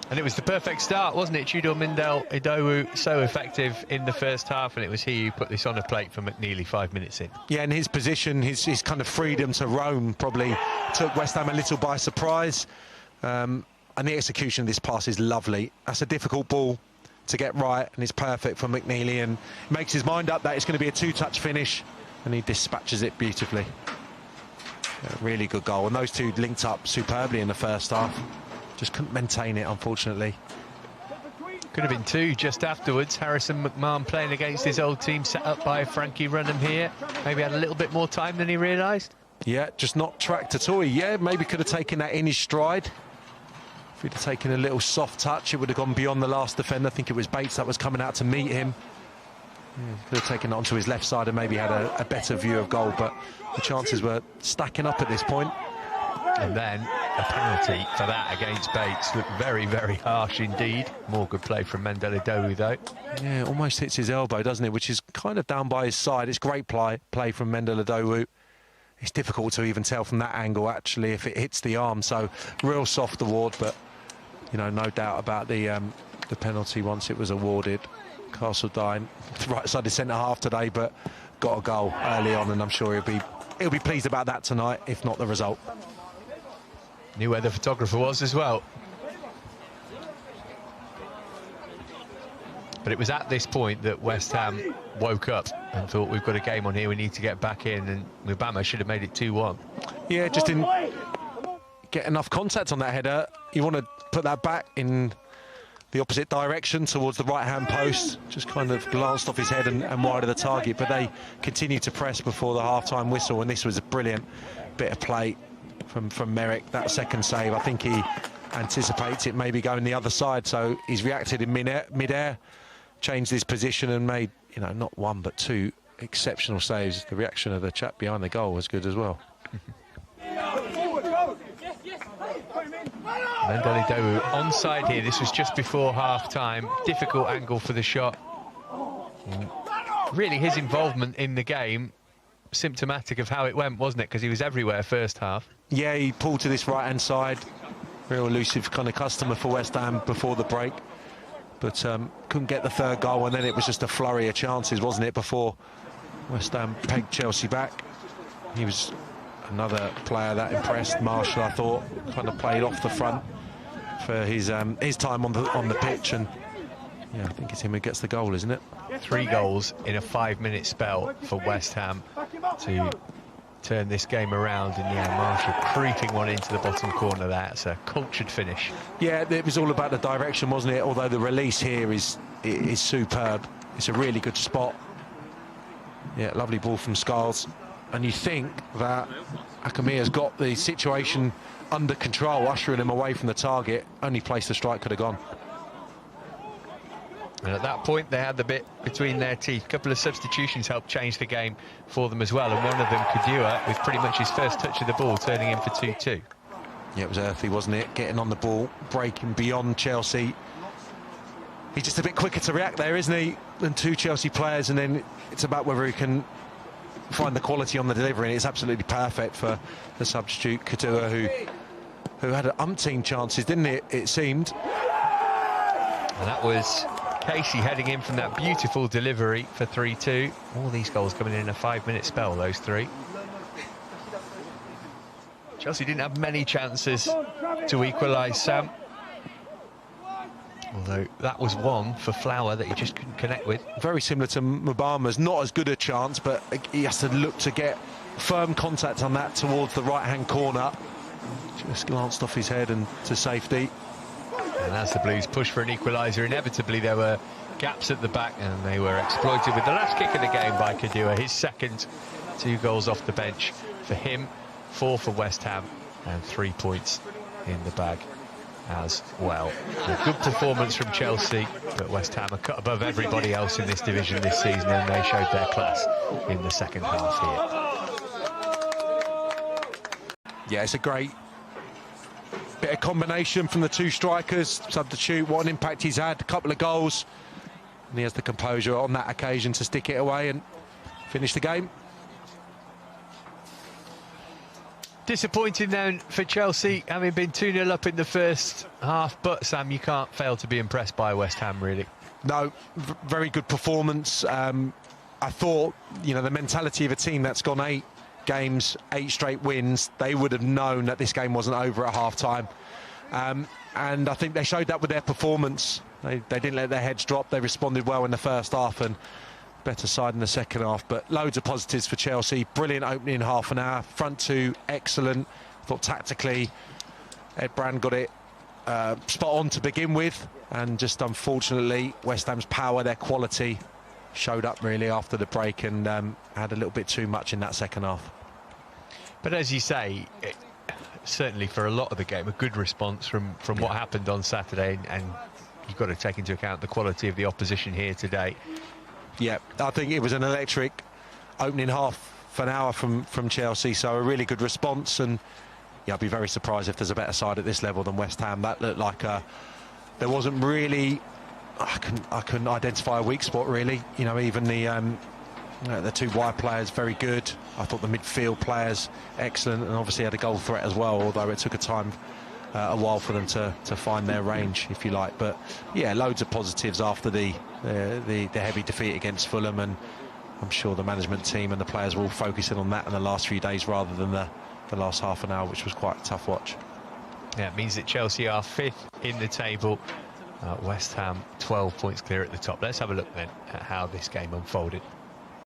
And it was the perfect start, wasn't it? Tudor Mindell-Idowu, so effective in the first half, and it was he who put this on a plate for McNeely 5 minutes in. Yeah, and his position, his kind of freedom to roam probably took West Ham a little by surprise. And the execution of this pass is lovely. That's a difficult ball to get right, and it's perfect for McNeely, and makes his mind up that it's going to be a two-touch finish, and he dispatches it beautifully. A really good goal, and those two linked up superbly in the first half. Just couldn't maintain it, unfortunately. Could have been two just afterwards. Harrison McMahon playing against his old team, set up by Frankie Runham here. Maybe had a little bit more time than he realised. Yeah, just not tracked at all. Yeah, maybe could have taken that in his stride. If he'd have taken a little soft touch, it would have gone beyond the last defender. I think it was Bates that was coming out to meet him. Yeah, could have taken it onto his left side and maybe had a better view of goal, but the chances were stacking up at this point. And then a penalty for that against Bates. Looked very, very harsh indeed. More good play from Mindell-Idowu, though. Yeah, almost hits his elbow, doesn't it? Which is kind of down by his side. It's great play from Mindell-Idowu. It's difficult to even tell from that angle, actually, if it hits the arm. So, real soft award, but, you know, no doubt about the penalty once it was awarded. Castledine, right side of centre-half today, but got a goal early on, and I'm sure he'll be pleased about that tonight, if not the result. Knew where the photographer was as well. But it was at this point that West Ham woke up and thought, we've got a game on here, we need to get back in, and Mubama should have made it 2-1. Yeah, just didn't get enough contact on that header. You want to put that back in the opposite direction towards the right-hand post. Just kind of glanced off his head and wide of the target, but they continued to press before the half-time whistle, and this was a brilliant bit of play from Merrick. That second save, I think he anticipates it maybe going the other side, so he's reacted in mid-air, changed his position and made, you know, not one but two exceptional saves. The reaction of the chap behind the goal was good as well. Mindell-Idowu onside here. This was just before half-time. Difficult angle for the shot. Really, his involvement in the game, symptomatic of how it went, wasn't it? Because he was everywhere first half. Yeah, he pulled to this right-hand side. Real elusive kind of customer for West Ham before the break. But couldn't get the third goal, and then it was just a flurry of chances, wasn't it, before West Ham pegged Chelsea back. He was another player that impressed. Marshall, I thought, kind of played off the front for his time on the pitch, and yeah, I think it's him who gets the goal, isn't it? 3 goals in a 5-minute spell for West Ham to turn this game around, and yeah, Marshall creeping one into the bottom corner there. It's a cultured finish. Yeah, it was all about the direction, wasn't it? Although the release here is superb. It's a really good spot. Yeah, lovely ball from Scarles. And you think that Akamia's got the situation under control, ushering him away from the target. Only place the strike could have gone. And at that point, they had the bit between their teeth. A couple of substitutions helped change the game for them as well. And one of them, Kadua, with pretty much his first touch of the ball, turning in for 2-2. Yeah, it was earthy, wasn't it? Getting on the ball, breaking beyond Chelsea. He's just a bit quicker to react there, isn't he, than two Chelsea players. And then it's about whether he can find the quality on the delivery. And it's absolutely perfect for the substitute, Kadua, who had umpteen chances, didn't it? It seemed. And that was Casey heading in from that beautiful delivery for 3-2. All these goals coming in a 5-minute spell, those 3. Chelsea didn't have many chances to equalise, Sam. Although that was one for Flower that he just couldn't connect with. Very similar to Mubama's, not as good a chance, but he has to look to get firm contact on that towards the right-hand corner. Just glanced off his head and to safety. And as the Blues pushed for an equaliser, inevitably there were gaps at the back, and they were exploited with the last kick of the game by Kadua. His second, 2 goals off the bench for him, 4 for West Ham, and 3 points in the bag as well. A good performance from Chelsea, but West Ham are cut above everybody else in this division this season, and they showed their class in the second half here. Yeah, it's a great bit of combination from the 2 strikers. Substitute, what an impact he's had, a couple of goals, and he has the composure on that occasion to stick it away and finish the game. Disappointing then for Chelsea, having been 2-0 up in the first half, but Sam, you can't fail to be impressed by West Ham, really. No, very good performance. I thought, you know, the mentality of a team that's gone 8 games, 8 straight wins, they would have known that this game wasn't over at half-time. And I think they showed that with their performance. They didn't let their heads drop. They responded well in the first half and better side in the second half. But loads of positives for Chelsea. Brilliant opening half an hour. Front two, excellent. I thought tactically, Ed Brand got it spot on to begin with. And just unfortunately, West Ham's power, their quality, showed up really after the break and had a little bit too much in that second half. But as you say, certainly for a lot of the game, a good response from what happened on Saturday, and you've got to take into account the quality of the opposition here today. Yeah, I think it was an electric opening half an hour from Chelsea, so a really good response. And yeah, I'd be very surprised if there's a better side at this level than West Ham. That looked like there wasn't really, I couldn't identify a weak spot really. You know, even the 2 wide players very good. I thought the midfield players excellent, and obviously had a goal threat as well, although it took a while for them to find their range, if you like. But yeah, loads of positives after the heavy defeat against Fulham, and I'm sure the management team and the players will focus in on that in the last few days rather than the last half an hour, which was quite a tough watch. Yeah, it means that Chelsea are 5th in the table. West Ham 12 points clear at the top. Let's have a look then at how this game unfolded.